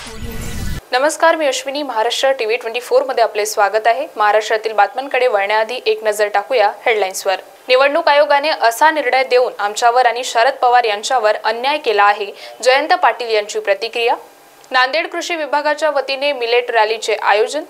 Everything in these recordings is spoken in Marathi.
नमस्कार, मी अश्विनी. महाराष्ट्र टीव्ही 24 मध्ये आपले स्वागत आहे. महाराष्ट्रातील बातम्यांकडे वळण्याआधी एक नजर टाकूया हेडलाईन्सवर. निवडणूक आयोगाने असा निर्णय देऊन आमच्यावर आणि शरद पवार यांच्यावर अन्याय केला आहे. जयंत पाटील यांची प्रतिक्रिया. नांदेड कृषी विभागाच्या वतीने मिलेट रॅलीचे आयोजन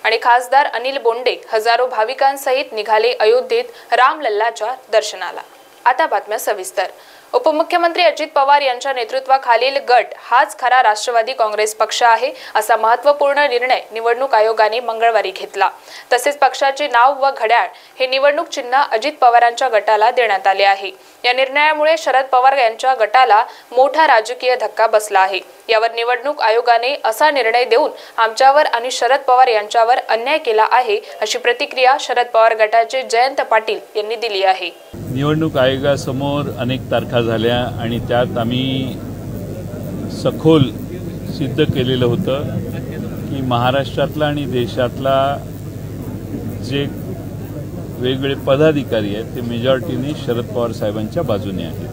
आणि खासदार अनिल बोंडे हजारो भाविकांसहित निघाले अयोध्येत रामलल्लाच्या दर्शनाला. आता बातम्या सविस्तर. उपमुख्यमंत्री अजित पवार यांच्या नेतृत्वाखालील गट हाच खरा राष्ट्रवादी काँग्रेस पक्ष आहे, असा महत्त्वपूर्ण निर्णय निवडणूक आयोगाने मंगळवारी घेतला. तसेच पक्षाचे नाव व घड्याळ हे निवडणूक चिन्ह अजित पवारांच्या गटाला देण्यात आले आहे. या निर्णयामुळे शरद पवार यांच्या गटाला मोठा राजकीय धक्का बसला आहे. यावर निवडणूक आयोगाने असा निर्णय देऊन आमच्यावर आणि शरद पवार यांच्यावर अन्याय केला आहे, अशी प्रतिक्रिया शरद पवार गटाचे जयंत पाटील यांनी दिली आहे. निवडणूक आयोगासमोर अनेक तारखा झाल्या आणि त्यात आम्ही सखोल सिद्ध केलेलं होतं की महाराष्ट्रातला आणि देशातला जे वेगवेगळे पदाधिकारी आहेत ते मेजॉरिटीने शरद पवार साहेबांच्या बाजूने आहेत.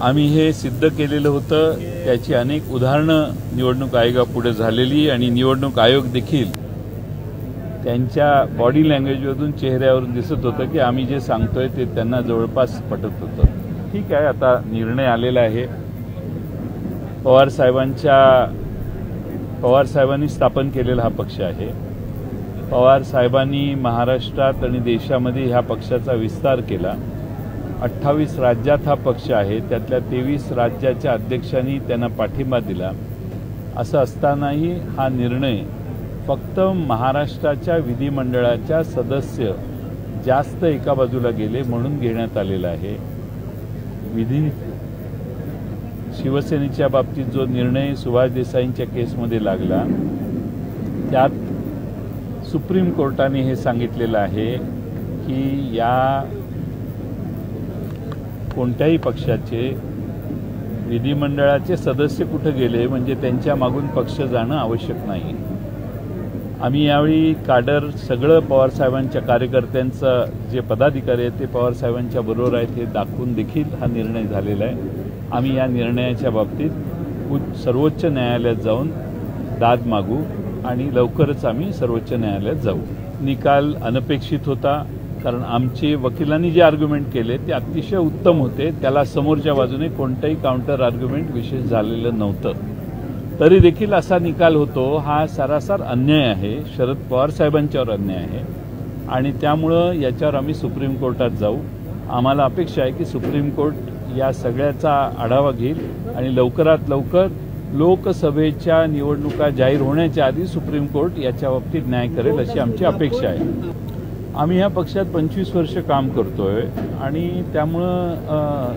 आम्ही हे सिद्ध केलेलं होतं. त्याची अनेक उदाहरणं निवडणूक आयोगापुढे झालेली आणि निवडणूक आयोग देखील त्यांच्या बॉडी लँग्वेजमधून चेहऱ्यावरून दिसत होतं की आम्ही जे सांगतोय ते त्यांना जवळपास पटत होतं. ठीक आहे, आता निर्णय आलेला आहे. पवार साहेबांनी स्थापन केलेला हा पक्ष आहे. पवार साहेबांनी महाराष्ट्रात आणि देशामध्ये ह्या पक्षाचा विस्तार केला. 28 राज्यात हा पक्ष आहे. त्यातल्या 23 राज्याच्या अध्यक्षांनी त्यांना पाठिंबा दिला. असं असतानाही हा निर्णय फक्त महाराष्ट्राच्या विधिमंडळाच्या सदस्य जास्त एका बाजूला गेले म्हणून घेण्यात आलेला आहे. शिवसेनेच्या बाबतीत जो निर्णय सुभाष देसाईंच्या केसमध्ये लागला त्यात सुप्रीम कोर्टाने हे सांगितलेलं आहे की या कोणत्याही पक्षाचे विधिमंडळाचे सदस्य कुठे गेले म्हणजे त्यांच्या मागून पक्ष जाणं आवश्यक नाही. आम्ही यावेळी काडर सगळं पवारसाहेबांच्या कार्यकर्त्यांचं जे पदाधिकारी आहेत ते पवारसाहेबांच्या बरोबर आहेत हे दाखवून देखील हा निर्णय झालेला आहे. आम्ही या निर्णयाच्या बाबतीत सर्वोच्च न्यायालयात जाऊन दाद मागू आणि लवकरच आम्ही सर्वोच्च न्यायालयात जाऊ. निकाल अनपेक्षित होता कारण आमचे वकिलांनी जे आर्ग्युमेंट केले ते अतिशय उत्तम होते. त्याला समोरच्या बाजूने कोणतंही काउंटर आर्ग्युमेंट विशेष झालेलं नव्हतं. तरी देखील असा निकाल होतो हा सरासर अन्याय आहे. शरद पवार साहेबांच्यावर अन्याय आहे आणि त्यामुळं याच्यावर आम्ही सुप्रीम कोर्टात जाऊ. आम्हाला अपेक्षा आहे की सुप्रीम कोर्ट या सगळ्याचा आढावा घेईल आणि लवकरात लवकर लोकसभेच्या निवडणुका जाहीर होण्याच्या आधी सुप्रीम कोर्ट याच्या बाबतीत न्याय करेल अशी आमची अपेक्षा आहे. आम्ही ह्या पक्षात 25 वर्ष काम करतोय आणि त्यामुळं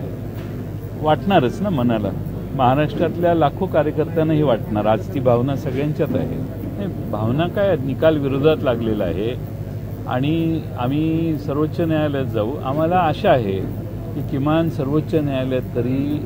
वाटणारच ना मनाला. महाराष्ट्रातल्या लाखो कार्यकर्त्यांना हे वाटणार. आज ती भावना सगळ्यांच्यात आहे. भावना काय निकाल विरोधात लागलेला आहे आणि आम्ही सर्वोच्च न्यायालयात जाऊ. आम्हाला आशा आहे की किमान सर्वोच्च न्यायालयात तरी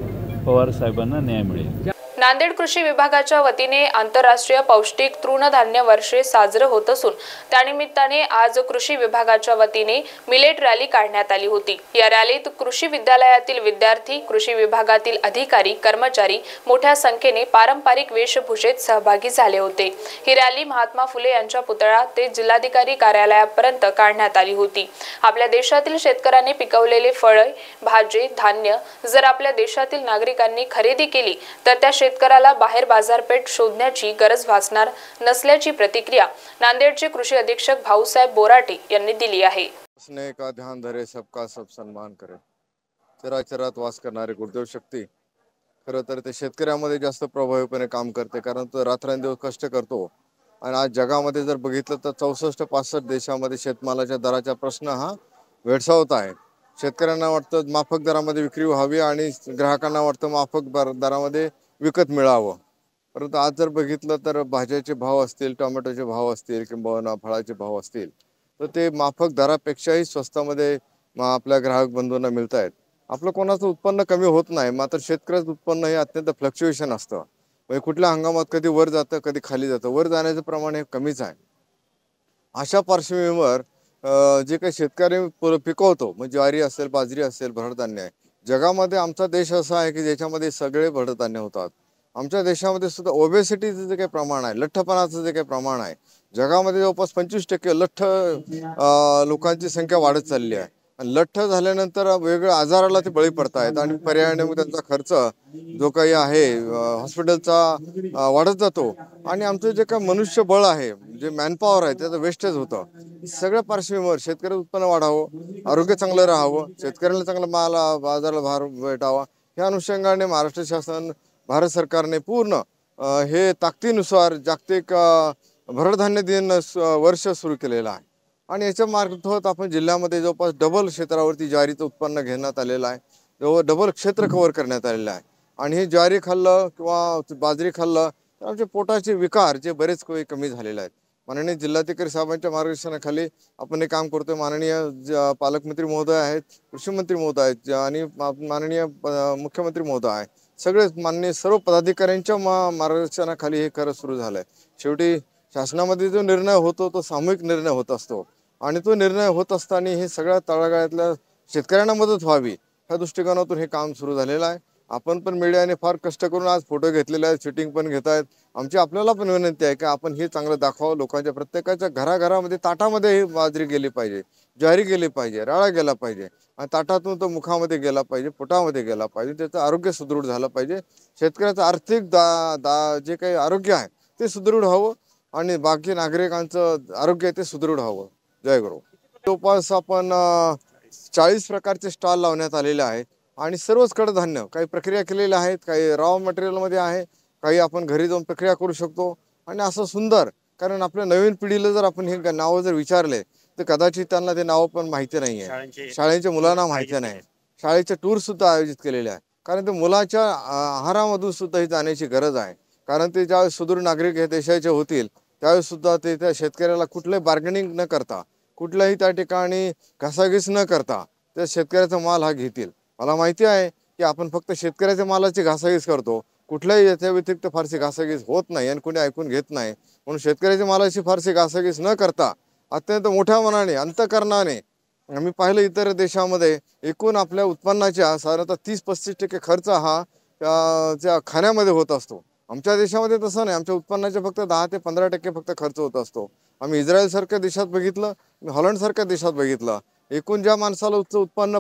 पवार साहेबांना न्याय मिळेल. नांदेड कृषी विभागाच्या वतीने आंतरराष्ट्रीय पौष्टिक तृणधान्य वर्षे साजरे होत असून त्यानिमित्ताने आज कृषी विभागाच्या वतीने मिलेट रॅली काढण्यात आली होती. या रॅलीत कृषी विद्यालयातील विद्यार्थी, कृषी विभागातील अधिकारी, कर्मचारी मोठ्या संख्येने पारंपरिक वेशभूषेत सहभागी झाले होते. ही रॅली महात्मा फुले यांच्या पुतळा ते जिल्हाधिकारी कार्यालयापर्यंत काढण्यात आली होती. आपल्या देशातील शेतकऱ्यांनी पिकवलेले फळे, भाजी, धान्य जर आपल्या देशातील नागरिकांनी खरेदी केली तर त्या शेतकऱ्याला बाहेर बाजारपेठ शोधण्याची गरज भासणार नसल्याची प्रतिक्रिया नांदेडचे कृषी अधीक्षक भाऊसाहेब बोराटे यांनी दिली आहे. उसने का ध्यान धरे सबका सब सन्मान करे. चराचरात वास करणारे गुरुदेव शक्ती खरं तर ते शेतकऱ्यामध्ये जास्त प्रभावीपणे काम करते कारण तो रात्रंदिवस कष्ट करतो. आणि आज जगामध्ये जर बघितलं तर 64-65 देशामध्ये शेतमालाच्या दराचा प्रश्न हा भेडसावत आहे. शेतकऱ्यांना वाटतं माफक दरामध्ये विक्री व्हावी आणि ग्राहकांना वाटतं माफक दरामध्ये विकत मिळावं. परंतु आज जर बघितलं तर भाज्याचे भाव असतील, टोमॅटोचे भाव असतील किंवा फळाचे भाव असतील तर ते माफक दरापेक्षाही स्वस्तामध्ये आपल्या ग्राहक बंधूंना मिळत आहेत. आपलं कोणाचं उत्पन्न कमी होत नाही, मात्र शेतकऱ्याचं उत्पन्न हे अत्यंत फ्लक्च्युएशन असतं. म्हणजे कुठल्या हंगामात कधी वर जातं कधी खाली जातं. वर जाण्याचं प्रमाण हे कमीच आहे. अशा पार्श्वभूमीवर जे काही शेतकरी पिकवतो म्हणजे ज्वारी असेल, बाजरी असेल, भरडधान्य आहे. जगामध्ये आमचा देश असा आहे की ज्याच्यामध्ये सगळे भरडधान्य होतात. आमच्या देशामध्ये सुद्धा ओबेसिटीचं जे काही प्रमाण आहे, लठ्ठपणाचं जे काही प्रमाण आहे, जगामध्ये जवळपास 25% लठ्ठ लोकांची संख्या वाढत चालली आहे. आणि लठ्ठ झाल्यानंतर वेगवेगळ्या आजाराला ते बळी पडतायत आणि पर्यायाने त्यांचा खर्च जो काही आहे हॉस्पिटलचा वाढत जातो आणि आमचं जे काही मनुष्यबळ आहे, जे मॅनपॉवर आहे, त्याचं वेस्टेज होतं. सगळ्या पार्श्वभूमीवर शेतकऱ्याचं उत्पन्न वाढावं, आरोग्य चांगलं राहावं, शेतकऱ्याला चांगला माल बाजाराला भार भेटावा, या अनुषंगाने महाराष्ट्र शासन, भारत सरकारने पूर्ण हे ताकदीनुसार जागतिक भरडधान्य दिन वर्ष सुरू केलेलं आहे. आणि याच्या मार्फत आपण जिल्ह्यामध्ये जवळपास डबल क्षेत्रावरती ज्वारीचं उत्पन्न घेण्यात आलेलं आहे, जवळ डबल क्षेत्र कव्हर करण्यात आलेलं आहे. आणि हे ज्वारी खाल्लं किंवा बाजरी खाल्लं तर आमचे पोटाचे विकार जे बरेच कमी झालेले आहेत. माननीय जिल्हाधिकारी साहेबांच्या मार्गदर्शनाखाली आपण हे काम करतोय. माननीय पालकमंत्री महोदय आहेत, कृषी मंत्री महोदय आहेत आणि माननीय मुख्यमंत्री महोदय आहेत. सगळे माननीय सर्व पदाधिकाऱ्यांच्या मार्गदर्शनाखाली हे खरं सुरू झालंय. शेवटी शासनामध्ये जो निर्णय होतो तो सामूहिक निर्णय होत असतो आणि तो निर्णय होत असताना हे सगळ्या तळागाळातल्या शेतकऱ्यांना मदत व्हावी ह्या दृष्टिकोनातून हे काम सुरू झालेलं आहे. आपण पण मीडियाने फार कष्ट करून आज फोटो घेतलेले आहेत, शूटिंग पण घेत आहेत. आमची आपल्याला पण विनंती आहे की आपण हे चांगलं दाखवावं. लोकांच्या प्रत्येकाच्या घराघरामध्ये ताटामध्ये ही बाजरी गेली पाहिजे, ज्वारी गेली पाहिजे, राळा गेला पाहिजे आणि ताटातून तो मुखामध्ये गेला पाहिजे, पोटामध्ये गेला पाहिजे. त्याचं आरोग्य सुदृढ झालं पाहिजे. शेतकऱ्याचं आर्थिक जे काही आरोग्य आहे ते सुदृढ व्हावं आणि बाकी नागरिकांचं आरोग्य ते सुदृढ व्हावं. जय गुरु. जवळपास आपण 40 प्रकारचे स्टॉल लावण्यात आलेले आहेत आणि सर्वच कडधान्य काही प्रक्रिया केलेल्या आहेत, काही रॉ मटेरियलमध्ये आहे, काही आपण घरी जाऊन प्रक्रिया करू शकतो. आणि असं सुंदर, कारण आपल्या नवीन पिढीला जर आपण हे नावं जर विचारले तर कदाचित त्यांना ते नावं पण माहिती नाही आहे, शाळेच्या मुलांना माहिती नाही. शाळेचे टूर सुद्धा आयोजित केलेले आहे, कारण ते मुलाच्या आहारामधून सुद्धा ही जाण्याची गरज आहे. कारण ते ज्यावेळेस सुदृढ नागरिक हे देशाचे होतील त्यावेळेस सुद्धा ते त्या शेतकऱ्याला कुठलंही बार्गेनिंग न करता, कुठल्याही त्या ठिकाणी घासाघीस न करता त्या शेतकऱ्याचा माल हा घेतील. मला माहिती आहे की आपण फक्त शेतकऱ्याच्या मालाची घासाघीस करतो, कुठल्याही याच्या व्यतिरिक्त फारशी घासाघीस होत नाही आणि कोणी ऐकून घेत नाही. म्हणून शेतकऱ्याच्या मालाची फारशी घासाघीस न करता अत्यंत मोठ्या मनाने, अंतःकरणाने, आम्ही पाहिलं इतर देशामध्ये एकूण आपल्या उत्पन्नाच्या साधारणतः 30-35% खर्च हा त्या खाण्यामध्ये होत असतो. आमच्या देशामध्ये तसं नाही. आमच्या उत्पन्नाचे फक्त 10 ते 15% फक्त खर्च होत असतो. आम्ही इस्रायल सारख्या देशात बघितलं, हॉलंड सारख्या देशात बघितलं. एकूण ज्या माणसाला उत्पन्न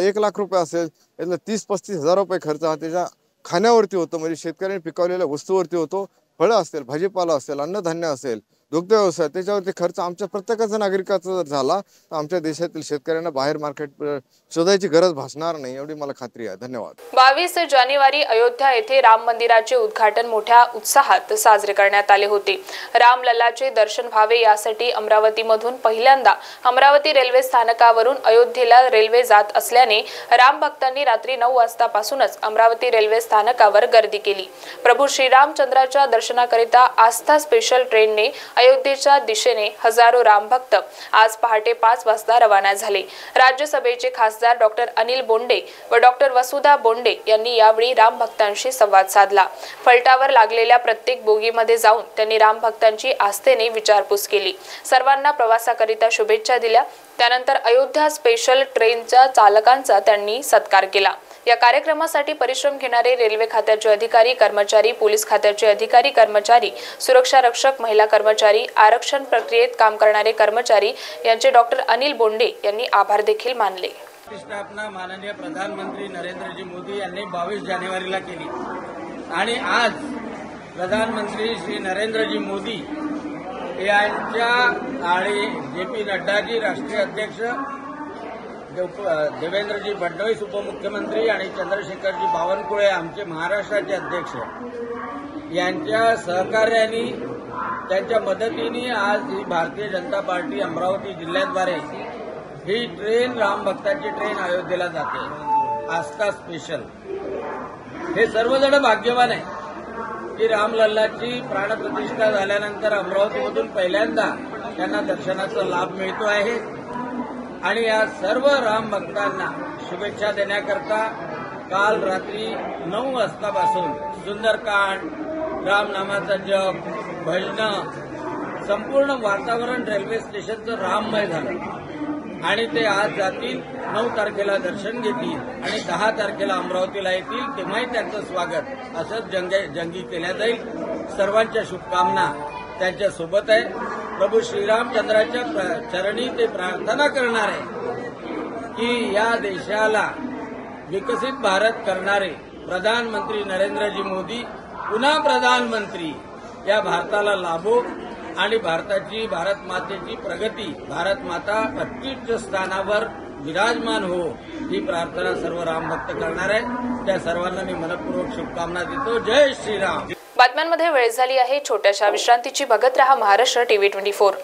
1 लाख रुपये असेल यातलं 30-35 हजार रुपये खर्च हा त्याच्या खाण्यावरती होतो, म्हणजे शेतकऱ्यांनी पिकवलेल्या वस्तूवरती होतो. फळं असतील, भाजीपाला असेल, अन्नधान्य असेल, दुग्ध व्यवसाय, त्याच्यावरती खर्च आमच्या प्रत्येकाचा नागरिकाचा जर झाला तर आमच्या देशातील शेतकऱ्यांना बाहेर मार्केट शोधायची गरज भासणार नाही, एवढी मला खात्री आहे. धन्यवाद. 22 जानेवारी अयोध्या येथे राम मंदिराचे उद्घाटन मोठ्या उत्साहात साजरे करण्यात आले होते. रामलल्लाचे दर्शन व्हावे यासाठी अमरावतीमधून पहिल्यांदा अमरावती रेल्वे स्थानकावरून अयोध्येला रेल्वे जात असल्याने राम भक्तांनी रात्री 9 वाजतापासूनच अमरावती रेल्वे स्थानकावर गर्दी केली. प्रभू श्रीरामचंद्राच्या दर्शनाकरिता आस्था स्पेशल ट्रेनने अयोध्येच्या दिशेने हजारो रामभक्त आज पहाटे 5 वाजता रवाना झाले. राज्यसभेचे खासदार डॉक्टर अनिल बोंडे व डॉक्टर वसुधा बोंडे यांनी यावेळी रामभक्तांशी संवाद साधला. फलटावर लागलेल्या प्रत्येक बोगीमध्ये जाऊन त्यांनी रामभक्तांची आस्थेने विचारपूस केली. सर्वांना प्रवासाकरिता शुभेच्छा दिल्या. त्यानंतर अयोध्या स्पेशल ट्रेनच्या चालकांचा त्यांनी सत्कार केला. या कार्यक्रमासाठी परिश्रम घेणारे रेल्वे खात्याचे अधिकारी कर्मचारी, पोलीस खात्याचे अधिकारी कर्मचारी, सुरक्षा रक्षक, महिला कर्मचारी, आरक्षण प्रक्रियेत काम करणारे कर्मचारी यांचे डॉक्टर अनिल बोंडे यांनी आभार देखील मानले. स्थापना माननीय प्रधानमंत्री नरेंद्रजी मोदी यांनी 22 जानेवारीला केली आणि आज प्रधानमंत्री श्री नरेंद्रजी मोदी यांच्या आणि JP नड्डाजी राष्ट्रीय अध्यक्ष, देवेंद्रजी फडणवीस उपमुख्यमंत्री आणि चंद्रशेखरजी बावनकुळे आमचे महाराष्ट्राचे अध्यक्ष यांच्या सहकार्याने, त्यांच्या मदतीने आज ही भारतीय जनता पार्टी अमरावती जिल्ह्याद्वारे ही ट्रेन, राम भक्तांची ट्रेन अयोध्येला जाते, आस्था स्पेशल. हे सर्वजण भाग्यवान आहे की रामलल्लाची प्राणप्रतिष्ठा झाल्यानंतर अमरावतीमधून पहिल्यांदा त्यांना दर्शनाचा लाभ मिळतो आहे. आणि या सर्व राम भक्तांना शुभेच्छा देण्याकरता काल रात्री 9 वाजतापासून सुंदरकांड, रामनामाचा जप, भजनं, संपूर्ण वातावरण रेल्वे स्टेशनचं राममय झालं. आणि ते आज जातील, 9 तारखेला दर्शन घेतील आणि 10 तारखेला अमरावतीला येतील, तेव्हाही त्यांचं स्वागत असंच जंगी केल्या जाईल. सर्वांच्या शुभकामना त्यांच्या सोबत आहे. प्रभू श्रीरामचंद्राच्या चरणी ते प्रार्थना करणार आहे की या देशाला विकसित भारत करणारे प्रधानमंत्री नरेंद्रजी मोदी पुन्हा प्रधानमंत्री या भारताला लाभो आणि भारत मातेची प्रगती, भारत माता अत्युच्च स्थानावर विराजमान हो, ही प्रार्थना सर्व रामभक्त करणार आहे. त्या सर्वांना मी मनपूर्वक शुभकामना देतो. जय श्रीराम. बातम्यांमध्ये वेळ झाली आहे छोट्याशा विश्रांतीची. बघत रहा महाराष्ट्र टीव्ही 24.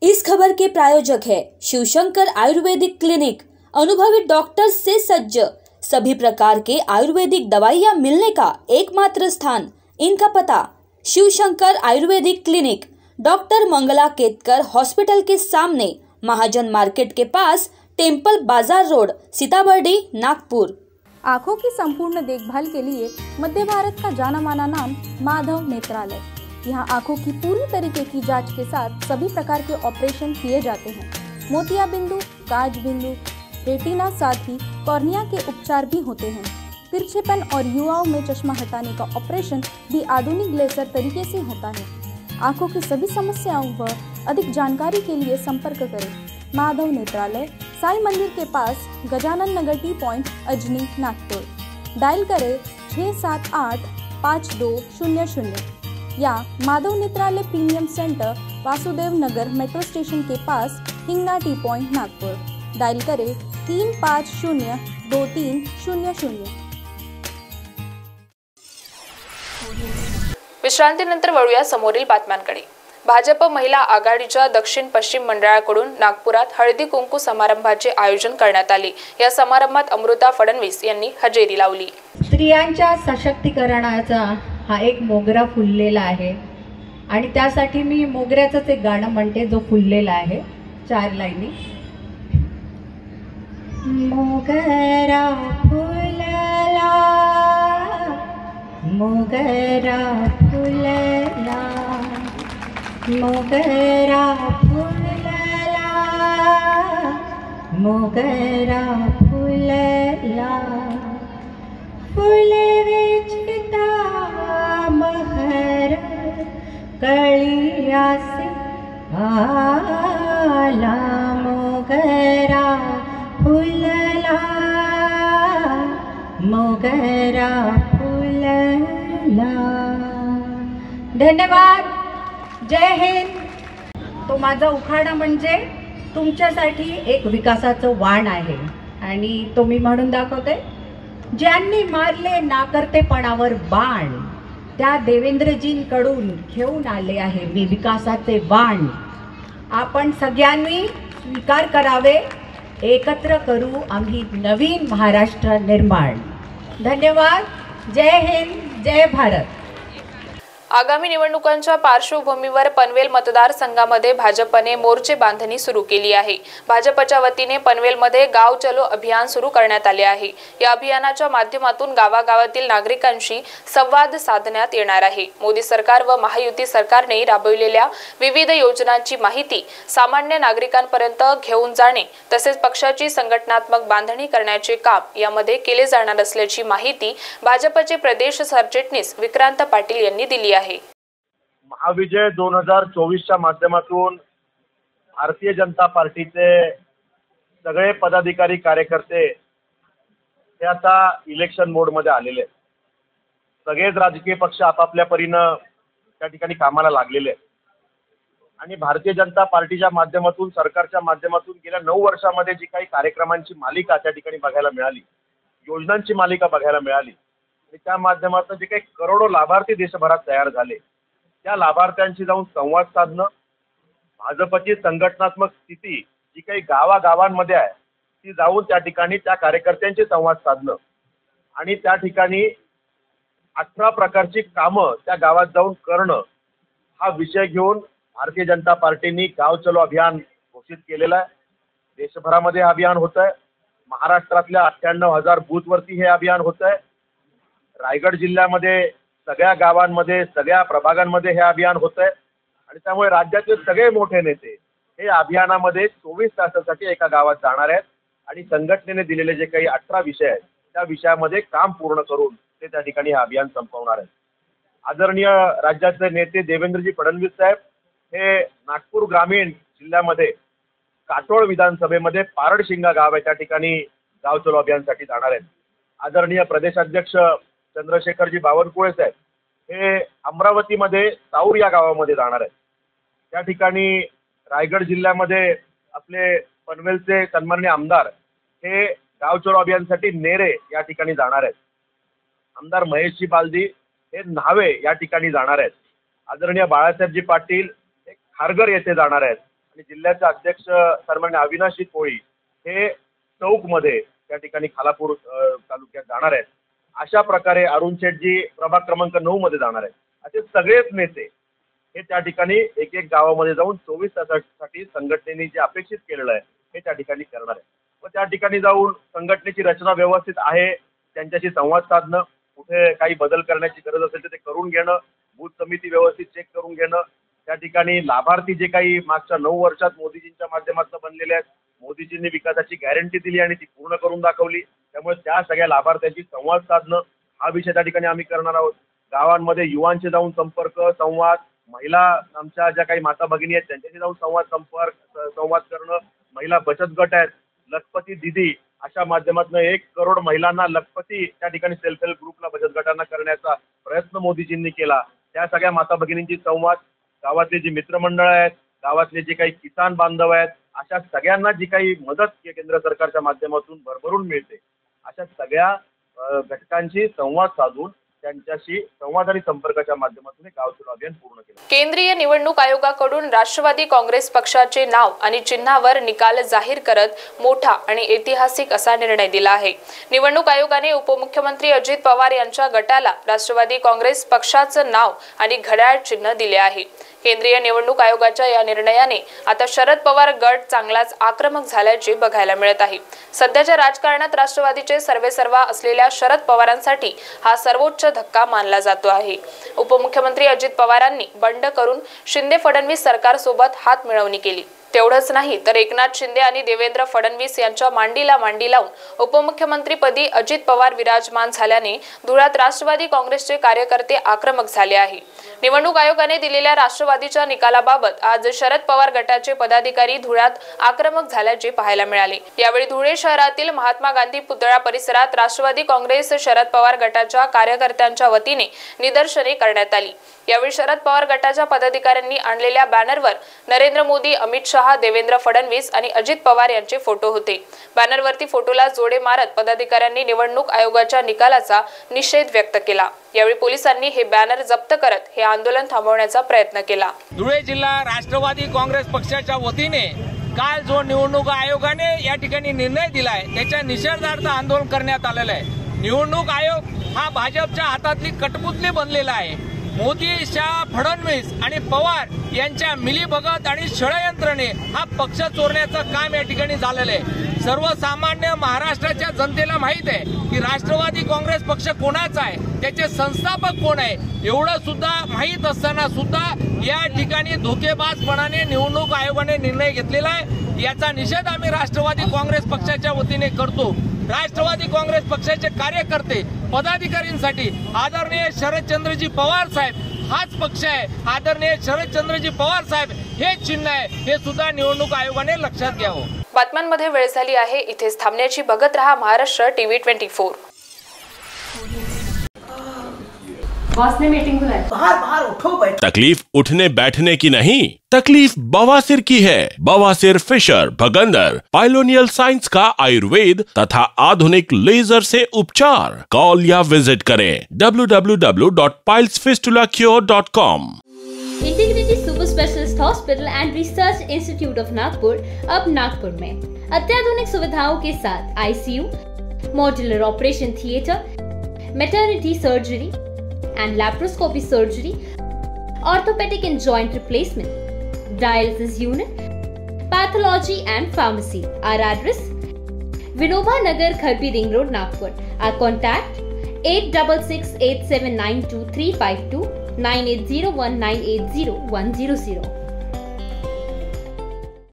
इस खबर के प्रायोजक है शिवशंकर आयुर्वेदिक क्लिनिक। अनुभवी डॉक्टर्स से सज्ज, सभी प्रकार के आयुर्वेदिक दवाइयाँ मिलने का एकमात्र स्थान। इनका पता Shivshankar Ayurvedic clinic, doctor Mangala Ketkar hospital के सामने, महाजन मार्केट के पास, टेम्पल बाजार रोड, सीताबर्डी, नागपुर। आँखों की संपूर्ण देखभाल के लिए मध्य भारत का जाना माना नाम माधव नेत्रालय। यहाँ आँखों की पूरी तरीके की जांच के साथ सभी प्रकार के ऑपरेशन किए जाते हैं। मोतिया बिंदु, काज बिंदु, रेटिना, साथ ही कॉर्निया के उपचार भी होते हैं। तिरछेपन और युवाओं में चश्मा हटाने का ऑपरेशन भी आधुनिक लेजर तरीके से होता है। आँखों की सभी समस्याओं व अधिक जानकारी के लिए संपर्क करें माधव नेत्रालय, साई मंदिर के पास, Gajanan Nagar T point, Ajni, Nagpur. Dial करें 678-5200 या Madhav Netralaya premium centre, Vasudev Nagar metro station के पास, Hingna T point, Nagpur. Dial करें 3502300। विश्रांतीनंतर वळूया समोरील बातम्यांकडे. भाजप महिला आघाडीच्या दक्षिण पश्चिम मंडळाकडून नागपुरात हळदी कुंकू समारंभाचे आयोजन करण्यात आले. या समारंभात अमृता फडणवीस यांनी हजेरी लावली. स्त्रियांच्या सशक्तीकरणाचा हा एक मोगरा फुललेला आहे आणि त्यासाठी मी मोगऱ्याचंच एक गाणं म्हणते जो फुललेला आहे. 4 लाईनी. मोगरा फुलला, मोगरा फुलला, मोगरा फुलला, मोगरा फुलला, फुल वेचता महर कळियासे आला, मोगरा फुलला, मोगरा फुलला. धन्यवाद. जय हिंद. तो माझा उखाणा म्हणजे तुमच्यासाठी एक विकासाचं वाण आहे आणि तो मी म्हणून दाखवते. ज्यांनी मारले नाकर्तेपणावर बाण, त्या देवेंद्रजींकडून घेऊन आले आहे मी विकासाचे वाण. आपण सगळ्यांनी स्वीकार करावे, एकत्र करू आम्ही नवीन महाराष्ट्र निर्माण. धन्यवाद. जय हिंद. जय भारत. आगामी निवडणुकांच्या पार्श्वभूमीवर पनवेल मतदारसंघामध्ये भाजपने मोर्चे बांधणी सुरू केली आहे. भाजपच्या वतीने पनवेलमध्ये गाव चलो अभियान सुरू करण्यात आले आहे. या अभियानाच्या माध्यमातून गावागावातील नागरिकांशी संवाद साधण्यात येणार आहे. मोदी सरकार व महायुती सरकारने राबविलेल्या विविध योजनांची माहिती सामान्य नागरिकांपर्यंत घेऊन जाणे तसेच पक्षाची संघटनात्मक बांधणी करण्याचे काम यामध्ये केले जाणार असल्याची माहिती भाजपचे प्रदेश सरचिटणीस विक्रांत पाटील यांनी दिली आहे. महाविजय 2024च्या माध्यमातून भारतीय जनता पार्टीचे सगळे पदाधिकारी कार्यकर्ते हे आता इलेक्शन मोडमध्ये आलेले आहेत. सगळेच राजकीय पक्ष आपापल्या परीनं त्या ठिकाणी कामाला लागलेले आहेत आणि भारतीय जनता पार्टीच्या माध्यमातून, सरकारच्या माध्यमातून गेल्या 9 वर्षामध्ये जी काही कार्यक्रमांची मालिका त्या ठिकाणी बघायला मिळाली, योजनांची मालिका बघायला मिळाली आणि त्या माध्यमातून जे काही करोडो लाभार्थी देशभरात तयार झाले, त्या लाभार्थ्यांशी जाऊन संवाद साधणं, भाजपची संघटनात्मक स्थिती जी काही गावागावांमध्ये आहे ती जाऊन त्या ठिकाणी त्या कार्यकर्त्यांशी संवाद साधणं आणि त्या ठिकाणी 18 प्रकारची कामं त्या गावात जाऊन करणं, हा विषय घेऊन भारतीय जनता पार्टीने गाव चलो अभियान घोषित केलेलं आहे. देशभरामध्ये हे अभियान होत आहे. महाराष्ट्रातल्या 98,000 बूथवरती हे अभियान होत आहे. रायगड जिल्ह्यामध्ये सगळ्या गावांमध्ये, सगळ्या प्रभागांमध्ये हे अभियान होत आहे आणि त्यामुळे राज्यातील सगळे मोठे नेते, हे अभियानामध्ये 24 तासासाठी एका गावात जाणार आहेत आणि संघटनेने दिलेले जे काही 18 विषय आहेत त्या विषयामध्ये काम पूर्ण करून ते त्या ठिकाणी हे अभियान संपवणार आहेत. आदरणीय राज्याचे नेते देवेंद्रजी फडणवीस साहेब हे नागपूर ग्रामीण जिल्ह्यामध्ये काटोळ विधानसभेमध्ये पारडशिंगा गाव आहे त्या ठिकाणी गाव चलो अभियानसाठी जाणार आहेत. आदरणीय प्रदेशाध्यक्ष चंद्रशेखरजी बावनकुळे साहेब हे अमरावतीमध्ये साऊर या गावामध्ये जाणार आहेत. त्या ठिकाणी रायगड जिल्ह्यामध्ये आपले पनवेलचे सन्माननीय आमदार हे गाव चलो अभियानसाठी नेरे या ठिकाणी जाणार आहेत. आमदार महेशजी बालदी हे न्हावे या ठिकाणी जाणार आहेत. आदरणीय बाळासाहेबजी पाटील हे खारघर येथे जाणार आहेत आणि जिल्ह्याचे अध्यक्ष सन्माननीय अविनाशजी कोळी हे चौकमध्ये त्या ठिकाणी खालापूर तालुक्यात जाणार आहेत. अशा प्रकारे अरुण शेठजी प्रभाग क्रमांक 9 मध्ये जाणार आहेत. असे सगळेच नेते हे त्या ठिकाणी एक एक गावामध्ये जाऊन 24 तासासाठी संघटनेने जे अपेक्षित केलेलं आहे हे त्या ठिकाणी करणार आहे. व त्या ठिकाणी जाऊन संघटनेची रचना व्यवस्थित आहे त्यांच्याशी संवाद साधणं, कुठे काही बदल करण्याची गरज असेल तर ते करून घेणं, बूथ समिती व्यवस्थित चेक करून घेणं, त्या ठिकाणी लाभार्थी जे काही मागच्या 9 वर्षात मोदीजींच्या माध्यमातून बनलेले आहेत, मोदीजींनी विकासाची गॅरंटी दिली आणि ती पूर्ण करून दाखवली, त्यामुळे त्या सगळ्या लाभार्थ्यांशी संवाद साधणं हा विषय त्या ठिकाणी आम्ही करणार आहोत. गावांमध्ये युवांशी जाऊन संपर्क संवाद, महिला आमच्या ज्या काही माता भगिनी आहेत त्यांच्याशी जाऊन संवाद करणं, महिला बचत गट आहेत, लखपती दिदी अशा माध्यमातून 1 करोड महिलांना लखपती त्या ठिकाणी सेल्फ हेल्प ग्रुपला बचत गटांना करण्याचा प्रयत्न मोदीजींनी केला. त्या सगळ्या माता भगिनींची संवाद, गावातले जी मित्रमंडळ आहेत, गावातले जे काही किसान बांधव आहेत, अशा सगळ्यांना जी काही मदत केंद्र सरकारच्या माध्यमातून भरभरून मिळते अशा सगळ्या घटकांशी संवाद साधून त्यांच्याशी संवाद आणि संपर्काच्या माध्यमातून गाव चलो अभियान पूर्ण केलं. केंद्रीय निवडणूक आयोगाकडून राष्ट्रवादी काँग्रेस पक्षाचे नाव आणि चिन्हावर निकाल जाहीर करत मोठा आणि ऐतिहासिक असा निर्णय दिला आहे. निवडणूक आयोगाने उपमुख्यमंत्री अजित पवार यांच्या गटाला राष्ट्रवादी काँग्रेस पक्षाचं नाव आणि घड्याळ चिन्ह दिले आहे. केंद्रीय निवडणूक आयोगाच्या या निर्णयाने आता शरद पवार गट चांगलाच आक्रमक झाल्याचे बघायला मिळत आहे. सध्याच्या राजकारणात राष्ट्रवादीचे सर्वेसर्वा असलेल्या शरद पवारांसाठी हा सर्वोच्च धक्का मानला जातो आहे. उपमुख्यमंत्री अजित पवारांनी बंड करून शिंदे फडणवीस सरकारसोबत हात मिळवणी केली. तेवढंच नाही तर एकनाथ शिंदे आणि देवेंद्र फडणवीस यांच्या मांडीला मांडी लावून उपमुख्यमंत्रीपदी अजित पवार विराजमान झाल्याने धुळ्यात राष्ट्रवादी काँग्रेसचे कार्यकर्ते आक्रमक झाले आहे. निवडणूक आयोगाने दिलेल्या राष्ट्रवादीच्या निकालाबाबत आज शरद पवार गटाचे पदाधिकारी धुळ्यात आक्रमक झाल्याचे पाहायला मिळाले. यावेळी धुळे शहरातील महात्मा गांधी पुतळा परिसरात राष्ट्रवादी काँग्रेस शरद पवार गटाच्या कार्यकर्त्यांच्या वतीने निदर्शने करण्यात आली. यावेळी शरद पवार गटाच्या पदाधिकाऱ्यांनी आणलेल्या बॅनरवर नरेंद्र मोदी, अमित शहा, देवेंद्र फडणवीस आणि अजित पवार यांचे फोटो होते. बॅनरवरती फोटोला जोडे मारत पदाधिकाऱ्यांनी निवडणूक आयोगाच्या निकालाचा निषेध व्यक्त केला. यावेळी पोलिसांनी हे बॅनर जप्त करत हे आंदोलन थांबवण्याचा प्रयत्न केला. धुळे जिल्हा राष्ट्रवादी काँग्रेस पक्षाच्या वतीने काल जो निवडणूक आयोगाने या ठिकाणी निर्णय दिलाय त्याच्या निषेधार्थ आंदोलन करण्यात आलेलं आहे. निवडणूक आयोग हा भाजपच्या हातातली कटपुतली बनलेला आहे. मोदी, शहा, फडणवीस आणि पवार यांच्या मिलीभगत आणि षडयंत्राने हा पक्ष चोरण्याचं काम या ठिकाणी झालेलं आहे. सर्वसामान्य महाराष्ट्राच्या जनतेला माहित आहे की राष्ट्रवादी काँग्रेस पक्ष कोणाचा आहे, त्याचे संस्थापक कोण आहे, एवढं सुद्धा माहीत असताना सुद्धा या ठिकाणी धोकेबाजपणाने निवडणूक आयोगाने निर्णय घेतलेला आहे. याचा निषेध आम्ही राष्ट्रवादी काँग्रेस पक्षाच्या वतीने करतो. राष्ट्रवादी काँग्रेस पक्षाचे कार्यकर्ते, पदाधिकाऱ्यांसाठी आदरणीय शरदचंद्रजी पवार साहेब हाच पक्ष आहे. आदरणीय शरदचंद्रजी पवार साहेब हे चिन्ह आहे, हे सुद्धा निवडणूक आयोगाने लक्षात घ्यावं. बातम्यांमध्ये वेळ झाली आहे, इथेच थांबण्याची. बघत रहा महाराष्ट्र टीव्ही 24. बॉस ने मीटिंग बुलाई. बाहर उठो बैठो. तकलीफ उठने बैठने की नहीं, तकलीफ बवासीर की है. बवासीर, फिशर, भगंदर, पाइलोनियल साइंस का आयुर्वेद तथा आधुनिक लेजर से उपचार. कॉल या विजिट करें www.pilesfistulacure.com. Integrity super specialist hospital end research institute of Nagpur अब नागपुर में अत्याधुनिक सुविधाओं के साथ ICU, modular operation theatre, maternity surgery and laparoscopy surgery, orthopedic and joint replacement, dialysis unit, pathology and pharmacy. Our address: Vinoba Nagar, Kharbi Ring Road, Nagpur. Our contact: 8668792352 9801980100.